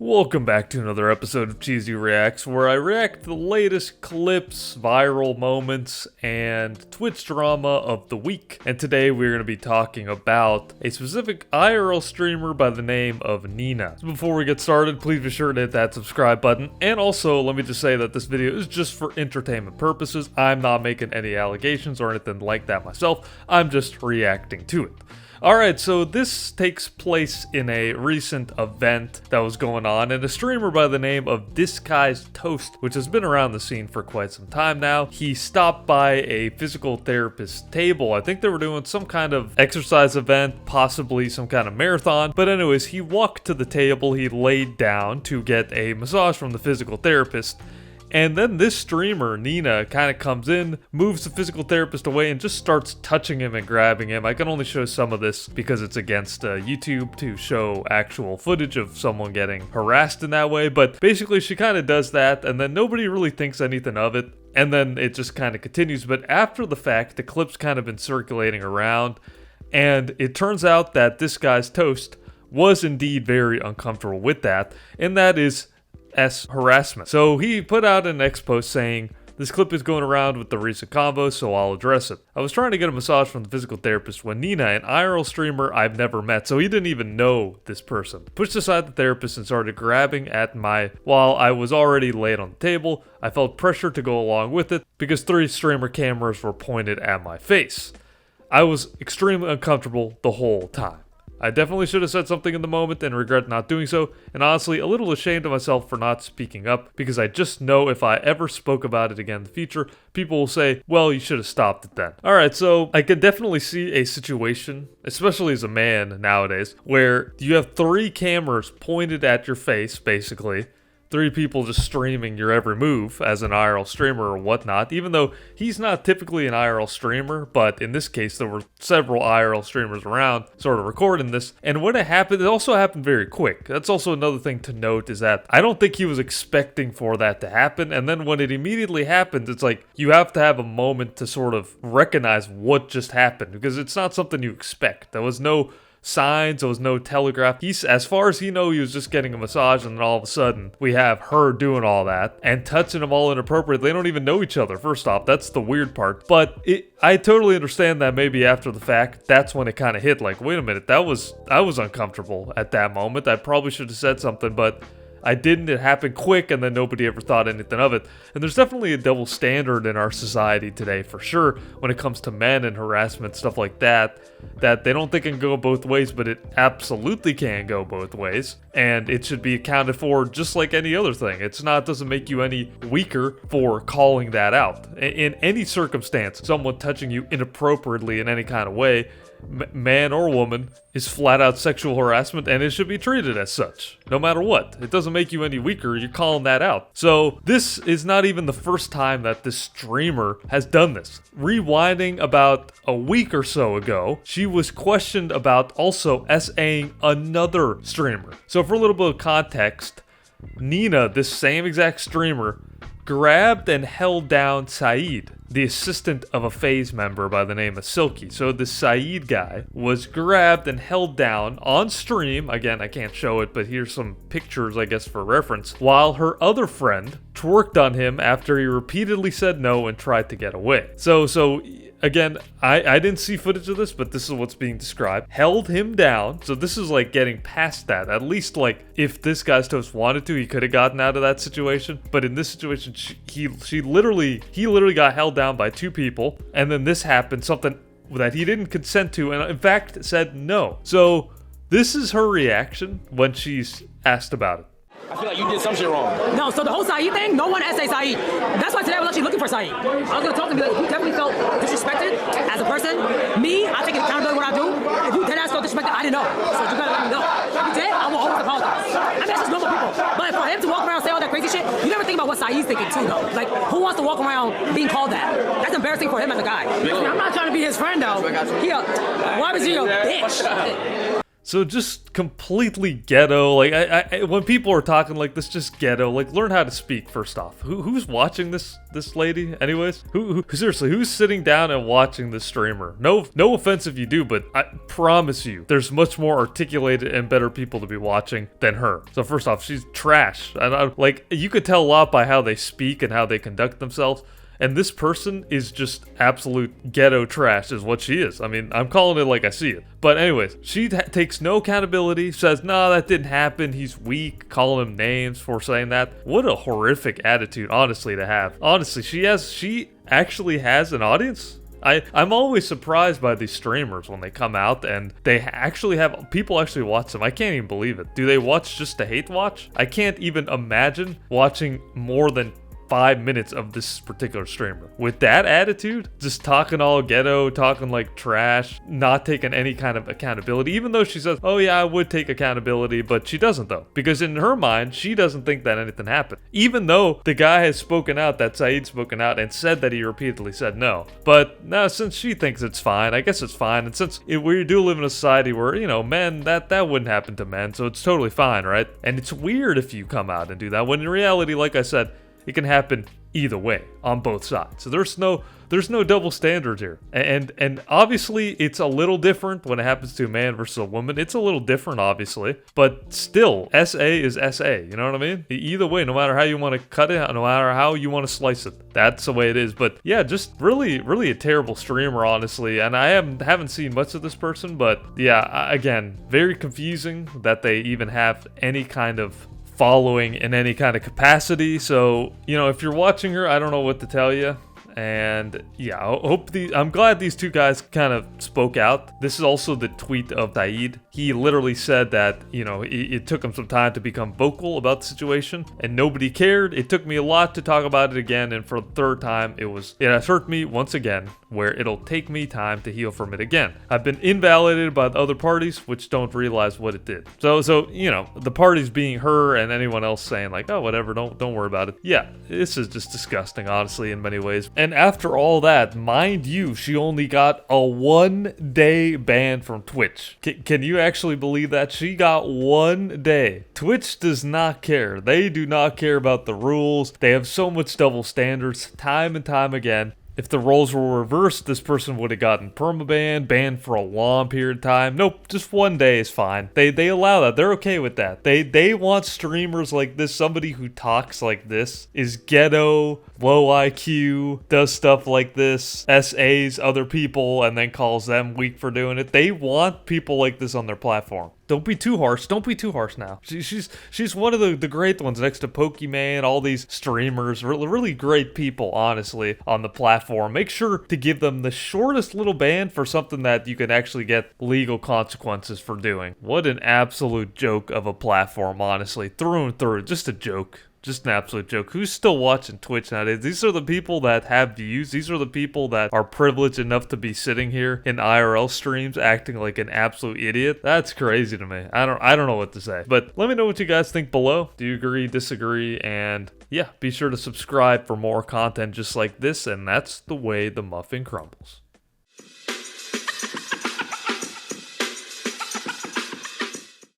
Welcome back to another episode of Cheesy Reacts, where I react to the latest clips, viral moments, and Twitch drama of the week. And today we're going to be talking about a specific IRL streamer by the name of Nenah. So before we get started, please be sure to hit that subscribe button. And also, let me just say that this video is just for entertainment purposes. I'm not making any allegations or anything like that myself. I'm just reacting to it. Alright, so this takes place in a recent event that was going on, and a streamer by the name of Disguised Toast, which has been around the scene for quite some time now, he stopped by a physical therapist's table. I think they were doing some kind of exercise event, possibly some kind of marathon, but anyways, he walked to the table, he laid down to get a massage from the physical therapist. And then this streamer, Nenah, kind of comes in, moves the physical therapist away, and just starts touching him and grabbing him. I can only show some of this because it's against YouTube to show actual footage of someone getting harassed in that way. But basically, she kind of does that, and then nobody really thinks anything of it. And then it just kind of continues. But after the fact, the clip's kind of been circulating around, and it turns out that this guy's toast was indeed very uncomfortable with that, and that is harassment. So he put out an X post saying, "This clip is going around with the recent convo, so I'll address it. I was trying to get a massage from the physical therapist when Nenah, an IRL streamer I've never met," so he didn't even know this person, "pushed aside the therapist and started grabbing at while I was already laid on the table. I felt pressure to go along with it because 3 streamer cameras were pointed at my face. I was extremely uncomfortable the whole time. I definitely should have said something in the moment and regret not doing so, and honestly a little ashamed of myself for not speaking up, because I just know if I ever spoke about it again in the future, people will say, well, you should have stopped it then." Alright, so I can definitely see a situation, especially as a man nowadays, where you have 3 cameras pointed at your face, basically. 3 people just streaming your every move as an IRL streamer or whatnot, even though he's not typically an IRL streamer, but in this case there were several IRL streamers around sort of recording this, and when it happened, it also happened very quick. That's also another thing to note, is that I don't think he was expecting for that to happen, and then when it immediately happens, it's like you have to have a moment to sort of recognize what just happened, because it's not something you expect. There was no signs, there was no telegraph. As far as he knows, he was just getting a massage, and then all of a sudden we have her doing all that and touching him all inappropriately. They don't even know each other, first off. That's the weird part. But I totally understand that maybe after the fact, that's when it kind of hit, like, wait a minute, I was uncomfortable at that moment. I probably should have said something, but I didn't. It happened quick, and then nobody ever thought anything of it. And there's definitely a double standard in our society today, for sure, when it comes to men and harassment, stuff like that they don't think it can go both ways, but it absolutely can go both ways. And it should be accounted for just like any other thing. Doesn't make you any weaker for calling that out. In any circumstance, someone touching you inappropriately in any kind of way, man or woman, is flat out sexual harassment, and it should be treated as such, no matter what. It doesn't make you any weaker, you're calling that out. So this is not even the first time that this streamer has done this. Rewinding about a week or so ago, she was questioned about also SAing another streamer. So for a little bit of context, Nenah, this same exact streamer, grabbed and held down SA'd, the assistant of a FaZe member by the name of Silky. So the SA'd guy was grabbed and held down on stream. Again, I can't show it, but here's some pictures, I guess, for reference, while her other friend twerked on him after he repeatedly said no and tried to get away. So again, I didn't see footage of this, but this is what's being described. Held him down. So this is like getting past that. At least, like, if this guy's toast wanted to, he could have gotten out of that situation. But in this situation, he literally got held down by 2 people. And then this happened, something that he didn't consent to, and in fact said no. So this is her reaction when she's asked about it. I feel like you did some shit wrong. No, so the whole SA'd thing, no one SA'd SA'd. That's why today I was actually looking for SA'd. I was gonna talk to him, be like, you definitely felt disrespected as a person. Me, I take accountability what I do. If you deadass felt disrespected, I didn't know. So you gotta let me know. If you did, I will always apologize. I mean, that's just normal people. But for him to walk around and say all that crazy shit, you never think about what SA'd's thinking too, though. Like, who wants to walk around being called that? That's embarrassing for him as a guy. I'm not trying to be his friend, though. Why was he a bitch? So just completely ghetto. Like I when people are talking like this, just ghetto. Like learn how to speak first off. Who's watching this lady anyways? Who seriously, who's sitting down and watching this streamer? No offense if you do, but I promise you there's much more articulated and better people to be watching than her. So first off, she's trash. And like you could tell a lot by how they speak and how they conduct themselves. And this person is just absolute ghetto trash is what she is. I mean, I'm calling it like I see it. But anyways, she takes no accountability, says, no, that didn't happen. He's weak, calling him names for saying that. What a horrific attitude, honestly, to have. Honestly, she actually has an audience. I'm always surprised by these streamers when they come out and they actually have people actually watch them. I can't even believe it. Do they watch just to hate watch? I can't even imagine watching more than 5 minutes of this particular streamer with that attitude, just talking all ghetto, talking like trash, not taking any kind of accountability, even though she says, oh yeah, I would take accountability, but she doesn't though, because in her mind she doesn't think that anything happened, even though the guy has spoken out, that SA'd spoken out and said that he repeatedly said no. But now since she thinks it's fine, I guess it's fine. And since we do live in a society where, you know, men, that wouldn't happen to men, so it's totally fine, right? And it's weird if you come out and do that, when in reality, like I said, it can happen either way on both sides. So there's no double standards here. And obviously it's a little different when it happens to a man versus a woman. It's a little different, obviously, but still, SA is SA. You know what I mean? Either way, no matter how you want to cut it, no matter how you want to slice it, that's the way it is. But yeah, just really a terrible streamer, honestly. And I haven't seen much of this person, but yeah, again, very confusing that they even have any kind of following in any kind of capacity. So, you know, if you're watching her, I don't know what to tell you. And yeah, I'm glad these two guys kind of spoke out. This is also the tweet of SA'd. He literally said that, you know, it took him some time to become vocal about the situation and nobody cared. It took me a lot to talk about it again, and for the third time, it has hurt me once again, where it'll take me time to heal from it again. I've been invalidated by the other parties, which don't realize what it did. So you know, the parties being her and anyone else saying like, oh, whatever, don't worry about it. Yeah, this is just disgusting, honestly, in many ways. And after all that, mind you, she only got a 1-day ban from Twitch. Can you actually believe that? She got 1 day. Twitch does not care. They do not care about the rules. They have so much double standards time and time again. If the roles were reversed, this person would have gotten permaban, banned for a long period of time. Nope, just 1 day is fine. They allow that. They're okay with that. They want streamers like this, somebody who talks like this, is ghetto, low IQ, does stuff like this, SAs other people, and then calls them weak for doing it. They want people like this on their platform. Don't be too harsh. Don't be too harsh now. She's one of the great ones next to Pokemon, all these streamers, really great people, honestly, on the platform. Make sure to give them the shortest little ban for something that you can actually get legal consequences for doing. What an absolute joke of a platform, honestly. Through and through. Just a joke. Just an absolute joke. Who's still watching Twitch nowadays? These are the people that have views. These are the people that are privileged enough to be sitting here in IRL streams acting like an absolute idiot. That's crazy to me. I don't know what to say. But let me know what you guys think below. Do you agree, disagree? And yeah, be sure to subscribe for more content just like this. And that's the way the muffin crumbles.